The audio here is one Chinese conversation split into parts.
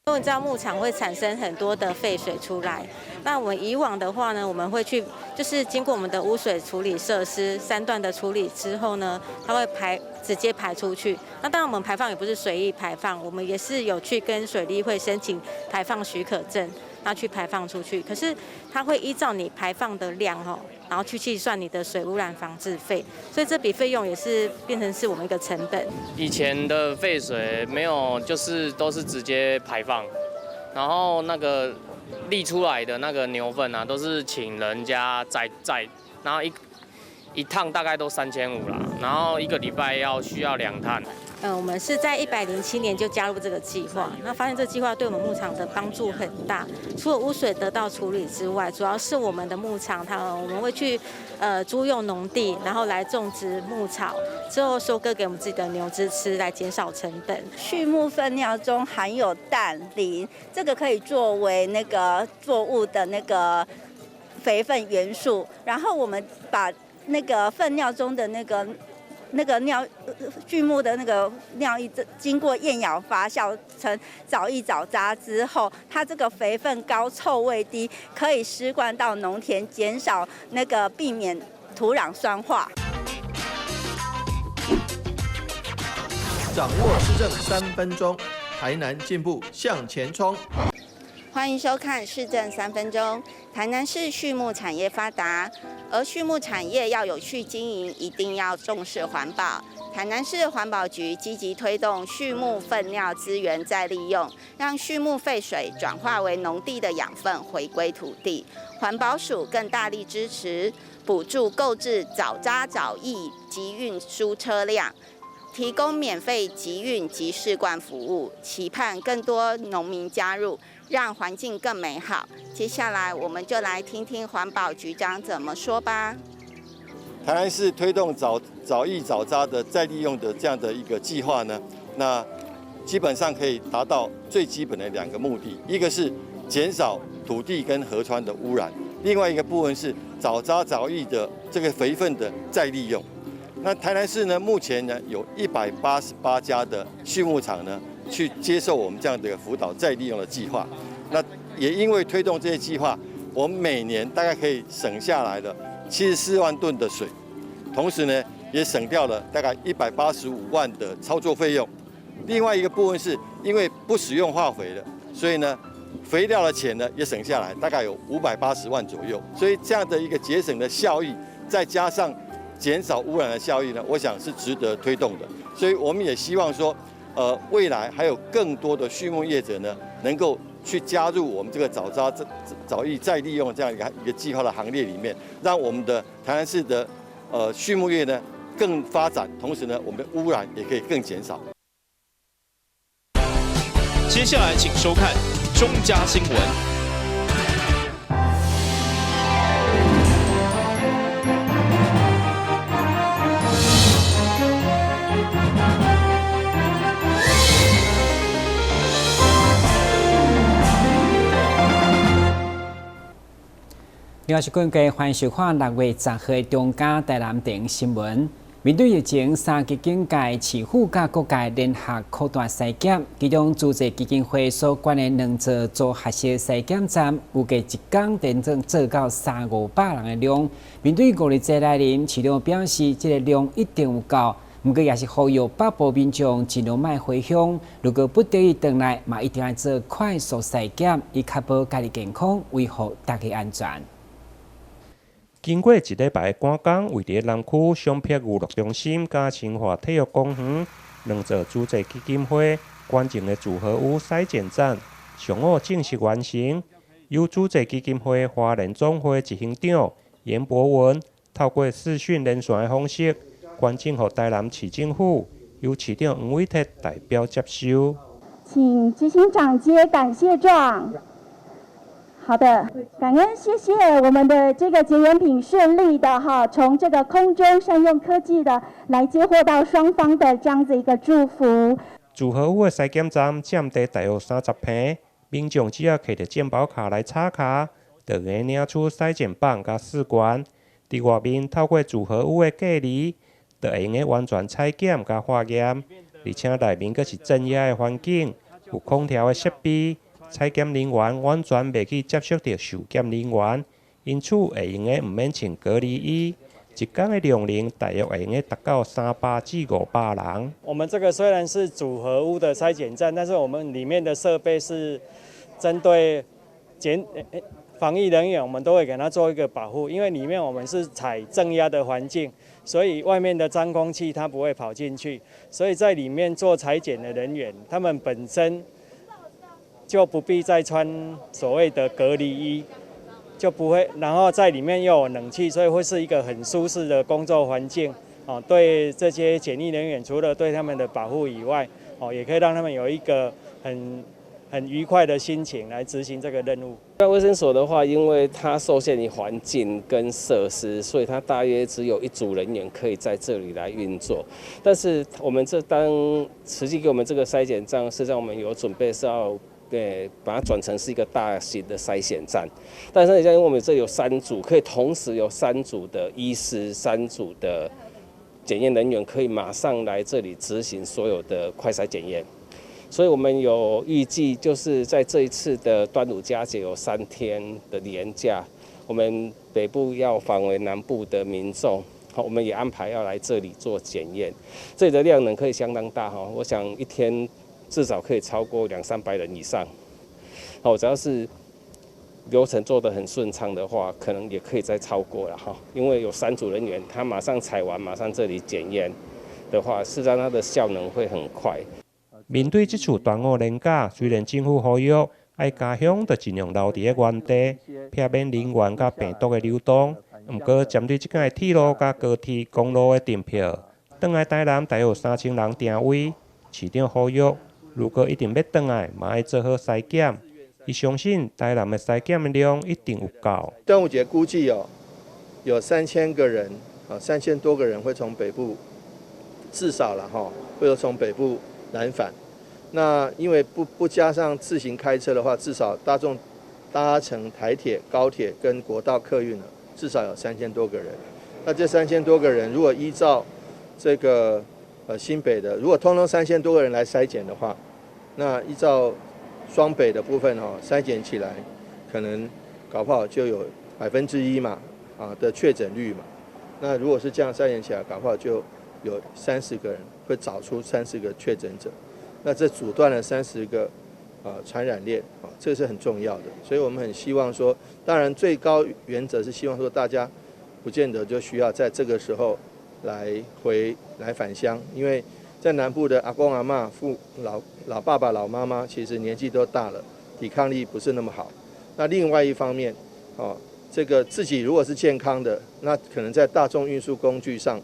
因为你知道牧场会产生很多的废水出来，那我们以往的话呢，我们会去就是经过我们的污水处理设施3段的处理之后呢，它会直接排出去。那当然我们排放也不是随意排放，我们也是有去跟水利会申请排放许可证，那去排放出去。可是它会依照你排放的量然后去计算你的水污染防治费，所以这笔费用也是变成是我们一个成本。以前的废水没有，就是都是直接排放，然后那个沥出来的那个牛粪啊，都是请人家载，然后一趟大概都3500啦，然后1个礼拜需要2趟。我们是在107年就加入这个计划，那发现这个计划对我们牧场的帮助很大。除了污水得到处理之外，主要是我们的牧场，我们会去租用农地，然后来种植牧草，之后收割给我们自己的牛只吃，来减少成本。畜牧粪尿中含有氮、磷，这个可以作为那个作物的那个肥分元素。然后我们把那个粪尿中的那个尿畜牧的那个尿液，经过厌氧发酵成藻液藻渣之后，它这个肥分高、臭味低，可以施灌到农田，减少那个避免土壤酸化。掌握市政3分钟，台南进步向前冲。欢迎收看《市政3分钟》。台南市畜牧产业发达，而畜牧产业要有序经营，一定要重视环保。台南市环保局积极推动畜牧粪尿资源再利用，让畜牧废水转化为农地的养分，回归土地。环保署更大力支持补助购置藻渣藻液及运输车辆，提供免费集运及试灌服务，期盼更多农民加入，让环境更美好。接下来我们就来听听环保局长怎么说吧。台南市推动藻液藻渣的再利用的这样的一个计划呢，那基本上可以达到最基本的2个目的，一个是减少土地跟河川的污染，另外一个部分是藻渣藻液的这个肥分的再利用。那台南市呢，目前呢有188家的畜牧场呢去接受我们这样的辅导再利用的计划。那也因为推动这些计划，我们每年大概可以省下来了74万吨的水，同时呢也省掉了大概185万的操作费用。另外一个部分是因为不使用化肥了，所以呢肥料的钱呢也省下来，大概有580万左右。所以这样的一个节省的效益，再加上减少污染的效益呢，我想是值得推动的。所以我们也希望说，未来还有更多的畜牧业者呢，能够去加入我们这个藻液再利用这样一个计划的行列里面，让我们的台南市的畜牧业呢更发展，同时呢，我们的污染也可以更减少。接下来请收看中嘉新闻。另外是关于欢迎收看6月10日中嘉台南电影新闻。面对疫情，3基金界、市府甲各界联合扩大筛检，其中主席基金会所管的2座做核实筛检站，预计一天连做到300-500人的量。面对5日节来临，市长表示，这个量一定有够。不过也是呼吁北部民众尽量莫回乡，如果不得已回来，嘛一定要做快速筛检，以确保家己健康，维护大家安全。经过1礼拜的赶工，位伫南区商业娱乐中心甲清华体育公园2座主席基金会关前的组合屋筛检站，上午正式完成。由主席基金会花莲总会执行长严博文透过视讯连线的方式，关正予台南市政府，由市长黄伟哲代表接收。请执行长接感谢状。好的，感恩，谢谢我们的这个结缘品顺利的从这个空中善用科技的来接获到双方的这样子一个祝福。组合屋的筛检站占地大约30坪，民众只要摕着健保卡来插卡，就会领出筛检棒甲试管。伫外面透过组合屋的隔离，就会用完全采检甲化验，而且内面阁是镇压的环境，有空调的设备，采检人员完全袂去接触到受检人员，因此会用的唔免穿隔离衣。一天的量能大约会用达到300至500人。我们这个虽然是组合屋的筛检站，但是我们里面的设备是针对防疫人员，我们都会给他做一个保护，因为里面我们是采正压的环境，所以外面的脏空气它不会跑进去，所以在里面做采检的人员，他们本身就不必再穿所谓的隔离衣。就不会，然后在里面又有冷气，所以会是一个很舒适的工作环境。哦，对这些检疫人员，除了对他们的保护以外，哦，也可以让他们有一个很愉快的心情来执行这个任务。卫生所的话，因为它受限于环境跟设施，所以它大约只有1组人员可以在这里来运作。但是我们实际给我们这个筛检站，实际上我们有准备是要。对，把它转成是一个大型的筛检站，但是因为我们这里有3组，可以同时有3组的医师、3组的检验人员，可以马上来这里执行所有的快筛检验。所以我们有预计，就是在这一次的端午佳节有3天的连假，我们北部要访问南部的民众，我们也安排要来这里做检验，这里的量能可以相当大哈，我想一天。至少可以超过200-300人以上，只要是流程做得很顺畅的话，可能也可以再超过了哈。因为有3组人员，他马上采完，马上这里检验的话，事实上它的效能会很快。面对这次端午连假，虽然政府呼吁爱家乡就尽量留伫个原地，避免人员甲病毒的流动。不过，针对这间的铁路甲高铁、公路的订票，转来台南大约有3000人定位，市长呼吁。如果一定要回来，嘛要做好筛检。伊相信台南的筛检的量一定有够。端午节估计有3000个人，3000多个人会从北部，至少了会从北部南返。那因为不加上自行开车的话，至少大众搭乘台铁、高铁跟国道客运至少有3000多个人。那这3000多个人，如果依照这个新北的，如果通通3000多个人来筛检的话，那依照双北的部分筛检起来，可能搞不好就有1%嘛的确诊率嘛。那如果是这样筛检起来，搞不好就有30个人会找出30个确诊者，那这阻断了30个传染链这是很重要的。所以我们很希望说，当然最高原则是希望说大家不见得就需要在这个时候来返乡，因为在南部的阿公阿嬷、老爸爸、老妈妈，其实年纪都大了，抵抗力不是那么好。那另外一方面，这个自己如果是健康的，那可能在大众运输工具上，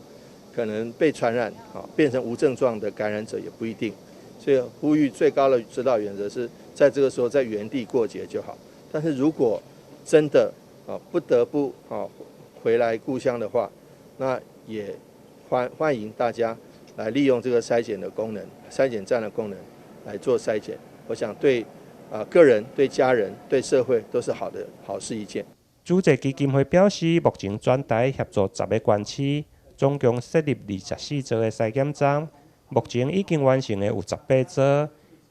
可能被传染，变成无症状的感染者也不一定。所以呼吁最高的指导原则是在这个时候在原地过节就好。但是如果真的不得不回来故乡的话，那也欢迎大家来利用这个筛检的功能、筛检站的功能来做筛检。我想对个人、对家人、对社会都是好事一件。主席基金会表示，目前全台协助10个县市，总共设立24座的筛检站，目前已经完成的有18座。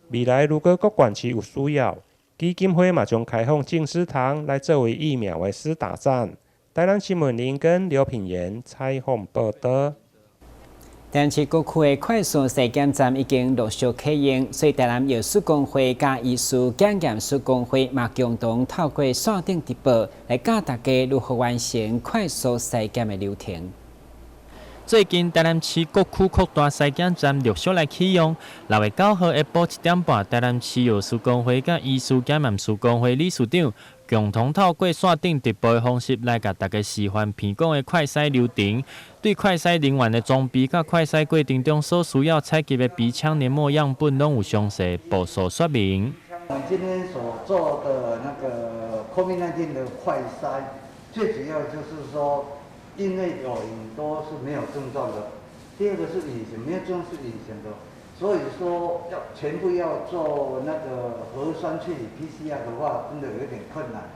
未来如果各县市有需要，基金会嘛将开放净思堂来作为疫苗的施打站。台南新闻林跟刘品言采访报道。台南市各区的快速筛检站已经陆续启用，所以台南药师公会甲医师检验师公会嘛共同透过线顶直播来教大家如何完成快速筛检的流程。最近台南市各区扩大筛检站陆续来启用。6月9号下晡1点半，台南市药师公会甲医师检验师公会理事长共同透过线顶直播的方式来甲大家示范片讲的快筛流程，对快筛人员的装备甲快筛过程中所需要采集的鼻腔黏膜样本，拢有详细步数说明。我们今天所做的那个 COVID-19 的快筛，最主要就是说，因为有很多是没有症状的，第二个是隐形，没有症状是隐形的，所以说全部要做那个核酸去理 PCR 的话，真的有一点困难，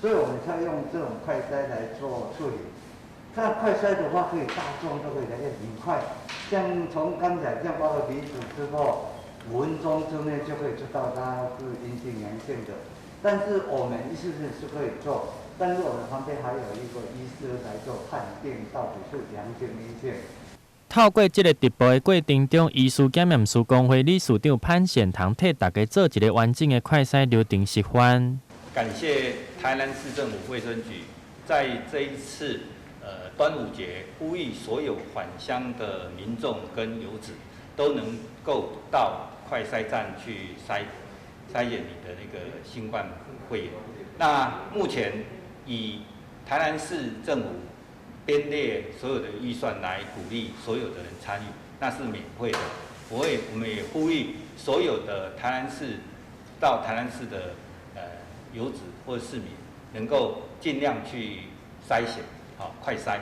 所以我们才用这种快筛来做处理。那快筛的话，可以大众都可以来得很快，像从刚才这样包了鼻子之后， 5分钟之内就可以知道它是阴性阳性的。但是我们医师是可以做，但是我们旁边还有一个医师来做判定，到底是阳性阴性。透过这个直播的过程中，医师检验师工会理事长潘显堂替大家做一个完整的快筛流程示范。感谢台南市政府卫生局在这一次端午节呼吁所有返乡的民众跟游子都能够到快筛站去筛检你的那个新冠肺炎。那目前以台南市政府编列所有的预算来鼓励所有的人参与，那是免费的。我们也呼吁所有的台南市的游子或者市民能够尽量去筛选，快筛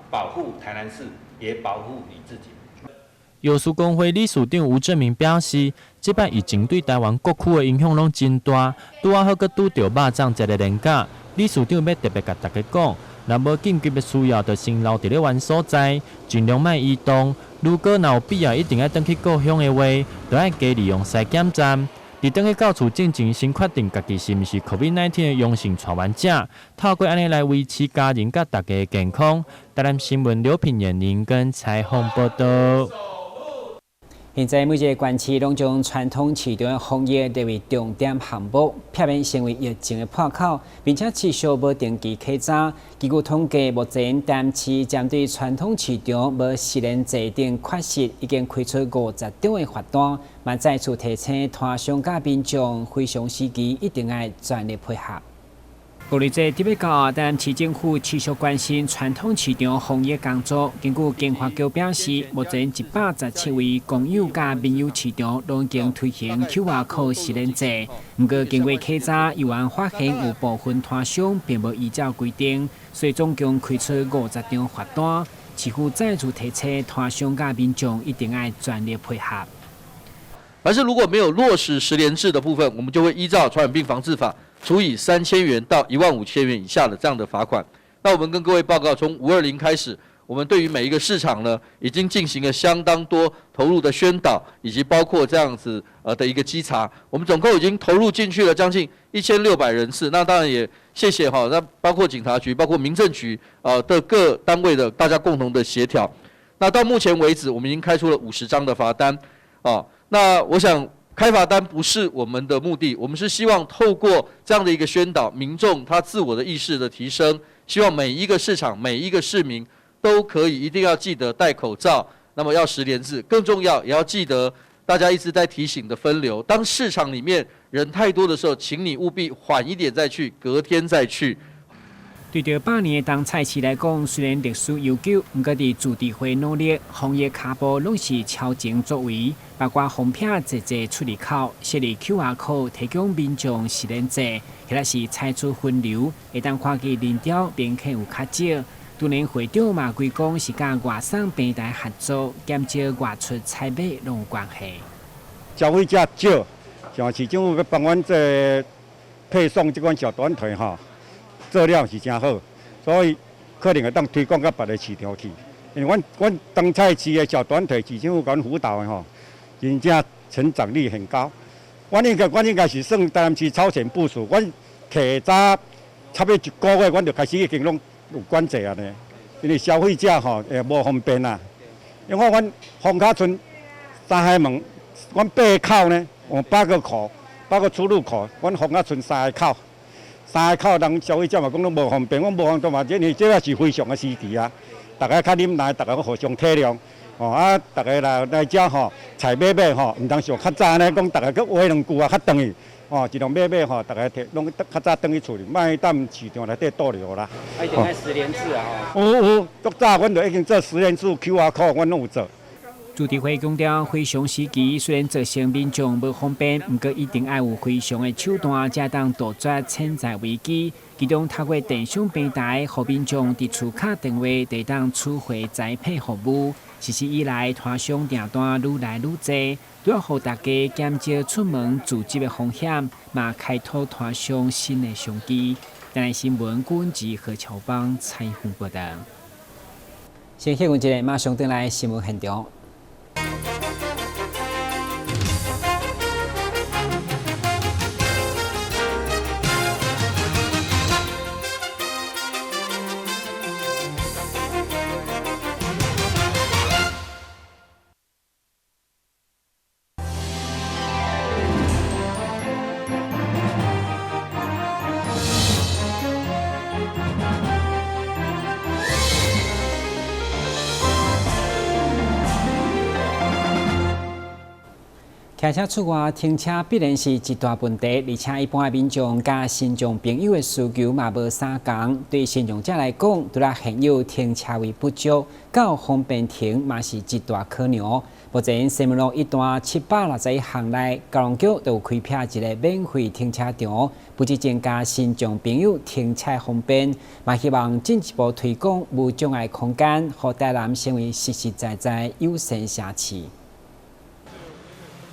保护台南市，也保护你自己。药师工会理事长吴正明表示，这摆疫情对台湾各区的影响拢真大，拄好搁拄到肉粽节的连假，理事长要特别甲大家讲，若无紧急的需要，就先留伫咧原所在，尽量莫移动。如果若有必要一定要转去故乡的话，就要加利用筛检站。伫转去到厝之前，先确定家己是毋是 COVID-19 的阳性传染者，透过安尼来维持家人甲大家的健康。台南新闻刘品言您跟采访报道。现在每一个县市拢将传统市场的防疫列为重点项目，避免成为疫情的破口，并且持续无定期稽查。根据统计，目前台南市针对传统市场无实联制等缺失，已经开出50张的罚单，嘛再次提醒摊商甲民众非常时期一定要全力配合。各类这特别高，台南市政府持续关心传统市场防疫工作。根据经发局表示，目前117位公有甲民有市场拢已经推行 QR code 实联制。不过，经过稽查，有人发现有部分摊商并无依照规定，所以总共开出50张罚单。市府再次提醒摊商甲民众一定要全力配合。凡是如果没有落实实联制的部分，我们就会依照传染病防治法处以3000元到15000元以下的这样的罚款。那我们跟各位报告，从520开始，我们对于每一个市场呢，已经进行了相当多投入的宣导，以及包括这样子的一个稽查。我们总共已经投入进去了将近1600人次。那当然也谢谢那包括警察局、包括民政局的各单位的大家共同的协调。那到目前为止，我们已经开出了50张的罚单那我想开罚单不是我们的目的，我们是希望透过这样的一个宣导，民众他自我的意识的提升，希望每一个市场、每一个市民都可以一定要记得戴口罩，那么要实联制，更重要也要记得大家一直在提醒的分流。当市场里面人太多的时候，请你务必缓一点再去，隔天再去。对着8年的当菜市来讲，虽然历史悠久，不过伫自治会努力，防疫脚步拢是超前作为，包括封片直接出入口，设立 QR code 提供民众实联制，或者是采取分流，会当看见人潮宾客有较少。当年会长嘛规讲是甲外省平台合作，减少外出采买拢有关系。消费者少，像市政府要帮阮这配送这款小短腿做了是真好，所以可能会当推广到别个市场去。因为阮东菜市的小短腿，市政府阮辅导的真正成长率很高。阮应该是算台南市超前部署。阮提早差不多1个月，阮就开始已经拢有管制啊呢。因为消费者也无方便啦。因为阮红卡村三海门，阮8个口呢，有8个口，8个出入口，阮红卡村3个口。3个口人消费者嘛讲拢无方便，阮无方便嘛，这也是非常的时期啊。大家较忍耐，大家互相体谅，大家来遮采买，唔当像较早呢，讲大家去话2句啊，较长去，一路买，大家拢较早转去厝里，莫等市场内底倒流啦。一定爱实联制啊！有，足早阮就已经做实联制 QR code， 阮拢有做。主题会强调，非常时期虽然造成民众无方便，不过一定要有非常的手段，才当杜绝潜在危机。其中透过电商平台，互民众伫厝卡电话地当取回宅配服务。实施以来，摊商订单愈来愈多，都要互大家减少出门自急的风险，嘛开拓摊商新的商机。台南新闻顾文吉何乔邦采访报道。先休息一下，马上回来新闻现场。开车出外停车必然是一大问题，而且一般的民众甲新众朋友的需求嘛无相同。对新众者来讲，除了现有停车位不足，到方便停嘛是一大考量。目前西门路一段761巷内，高龙局都有开辟一个免费停车场，不只增加新众朋友停车方便，嘛希望进一步推广无障碍空间，让台南成为实实在在友善城市。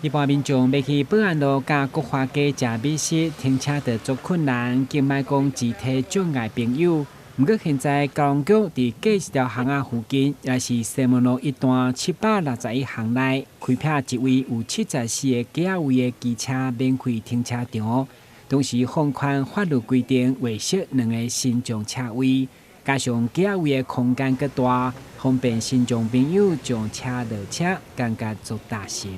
一般民众要去保安路、甲国华街吃美食，停车就足困难。更莫讲肢体障碍朋友。不过现在高龙局伫过一条巷仔附近，也是西门路一段761巷内，开辟一位有74个价位的机车免费停车场，同时放宽法律规定，维设2个新众车位，加上价位的空间较大，方便新众朋友将车落车，感觉足踏实。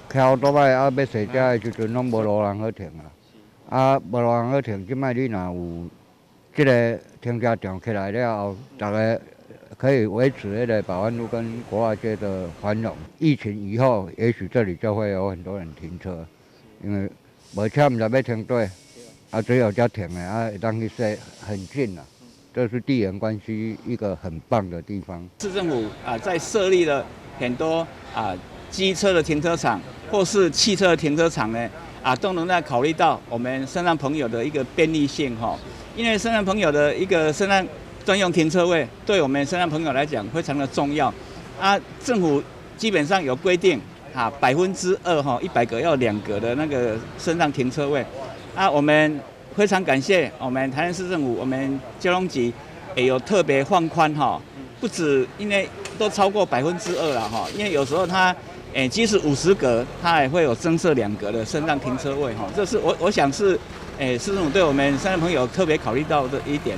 桥倒摆要驶车的时阵，拢无路人好停啊！无路人好停，即摆你若有即个停车场起来了后，大家可以维持那个保安路跟国华街的繁荣。疫情以后，也许这里就会有很多人停车，因为无车唔知要停对，只有家停的会当去说很近啦。这是地缘关系一个很棒的地方。市政府在设立了很多机车的停车场或是汽车的停车场呢，都能在考虑到我们身上朋友的一个便利性哈。因为身上朋友的一个身上专用停车位，对我们身上朋友来讲非常的重要。政府基本上有规定2%哈，100个要2个的那个身上停车位。我们非常感谢我们台南市政府，我们交通局也有特别放宽哈，不止因为都超过2%了哈，因为有时候它即使50格，它也会有增设2格的身上停车位哈。这是我想是市政府对我们身上朋友特别考虑到的一点。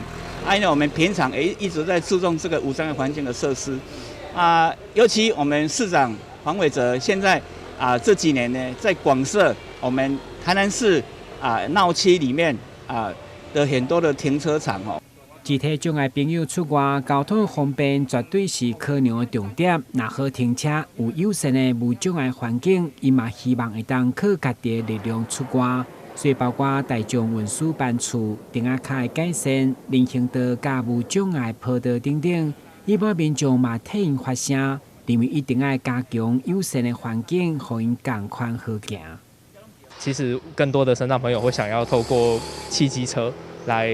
因为我们平常也一直在注重这个无障碍环境的设施尤其我们市长黄伟哲现在这几年呢，在广设我们台南市闹区里面的很多的停车场哦。肢体障碍朋友出外交通方便，绝对是考量的重点。若好停车，有友善的无障碍环境，伊嘛希望会当靠家己的力量出外。所以包括大众运输班处、顶下卡的改善、人行道甲无障碍坡道等等，一般民众嘛替因发声，认为一定要加强友善的环境，互因共款好行。其实更多的身障朋友会想要透过汽机车来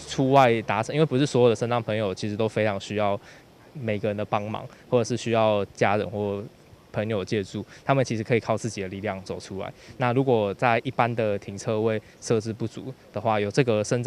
出外达成，因为不是所有的身障朋友其实都非常需要每个人的帮忙，或者是需要家人或朋友借助，他们其实可以靠自己的力量走出来。那如果在一般的停车位设置不足的话，有这个身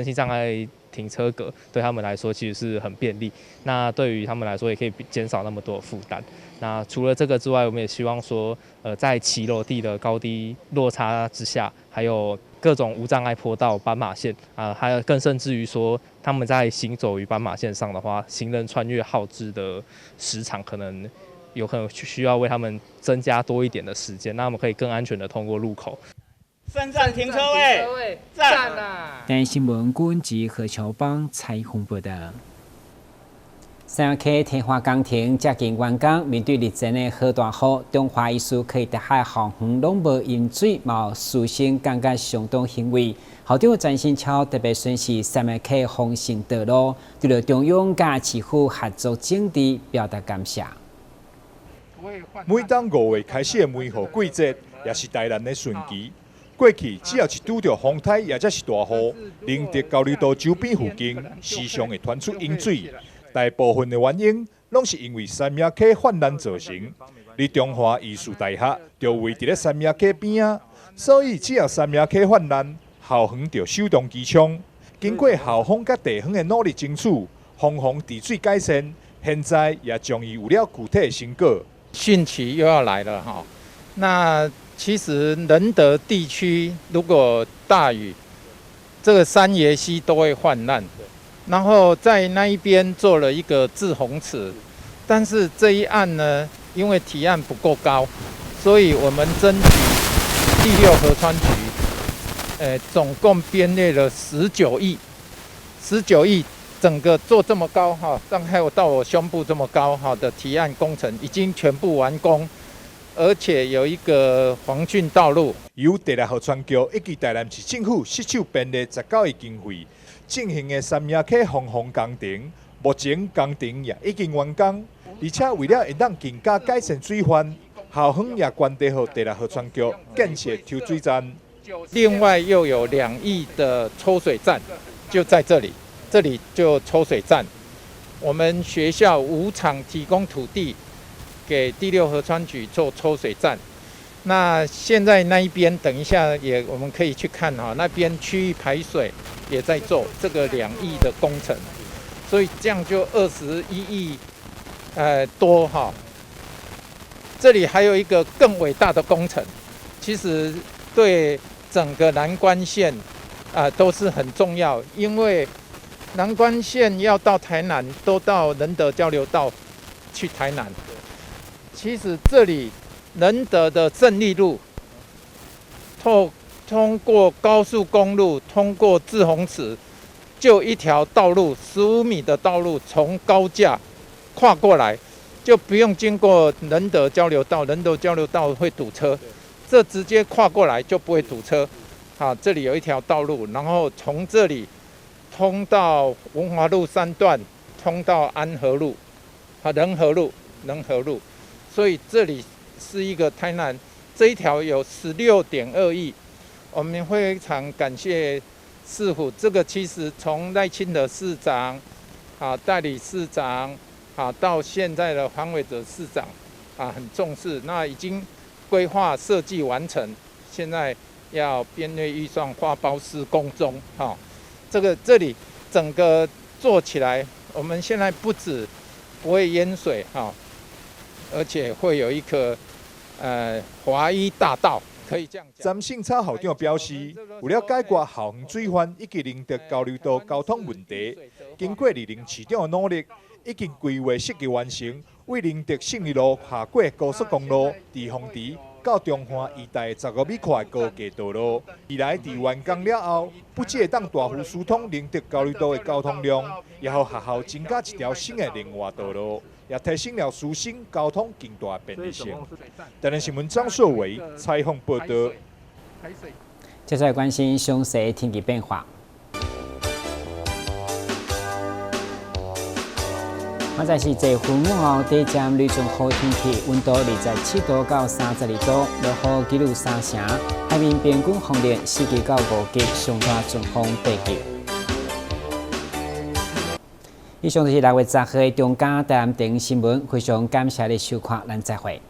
心障碍停车格，对他们来说其实是很便利。那对于他们来说，也可以减少那么多的负担。那除了这个之外，我们也希望说，在骑楼地的高低落差之下，还有各种无障碍坡道、斑马线还有更甚至于说，他们在行走于斑马线上的话，行人穿越耗资的时长可能需要为他们增加多一点的时间，那我们可以更安全的通过路口。身障停车位，赞啊！台新闻军及何乔邦采访报道。三溪天华工程接近完工，面对日前的好大雨，中华艺术可以在海航园拢无饮水，嘛师生感觉相当欣慰。校长张新超特别宣示三溪丰盛道路，对着中央甲市府合作整治表达感谢。每当5月开始的梅雨季节，也是台南的顺期。过去只要是拄到风台，或者是大雨，宁德交流道周边附近时常会传出淹水。大部分的原因，拢是因为三明溪泛滥造成。而中华艺术大学就位伫咧三明溪边啊，所以只要三明溪泛滥，校方就首当其冲。经过校方甲地方的努力争取，防洪治水改善，现在也终于有了具体的成果。汛期又要来了哈，那其实仁德地区如果大雨，这个三爷溪都会泛滥。然后在那一边做了一个滞洪池，但是这一案呢，因为提案不够高，所以我们争取第6河川局，总共编列了19亿，整个做这么高哈，大概到我胸部这么高哈的提案工程已经全部完工，而且有一个防汛道路。由第6号船局以及台南市政府失手编列19亿经费进行的三亚溪防洪工程，目前工程也已经完工，而且为了会当更加改善水患，校方也关闭好第6号船局建设抽水站。另外又有2亿的抽水站，就在这里，这里就抽水站。我们学校5场提供土地给第6河川局做抽水站。那现在那一边，等一下我们可以去看哈，那边区域排水也在做这个2亿的工程，所以这样就21亿多哈。这里还有一个更伟大的工程，其实对整个南关县都是很重要，因为南关县要到台南，都到仁德交流道去台南。其实这里仁德的胜利路，通过高速公路，通过志洪池，就一条道路，15米的道路，从高架跨过来，就不用经过仁德交流道，仁德交流道会堵车，这直接跨过来就不会堵车。好，这里有一条道路，然后从这里通到文华路3段，通到安和路，仁和路，所以这里是一个台南这一条有16.2亿，我们非常感谢市府。这个其实从赖清德市长代理市长到现在的黄伟哲市长很重视，那已经规划设计完成，现在要编列预算发包施工中。这里整个做起来，我们现在不止不会淹水而且会有一个华医大道，可以这样讲。詹信超校长表示，为了解决校园水患以及仁德交流道交通问题，经过2年市长的努力，已经规划设计完成，为仁德胜利路下过高速公路từ丰池到中华一带15米宽的高架道路，未来在完工了后，不只会当大幅疏通仁德交流道的交通量，也予学校增加一条新的另外道路，也提升了师生交通更大的便利性。台南新闻张硕伟采访报道。接下来关心详细天气变化。现在是坐云后地站旅中好天气，温度27度到32度，落雨记录3成，海面平均风力4级到5级，上大阵风8级。以上就是6月10号的中嘉台南电新闻，非常感谢你收看，咱再会。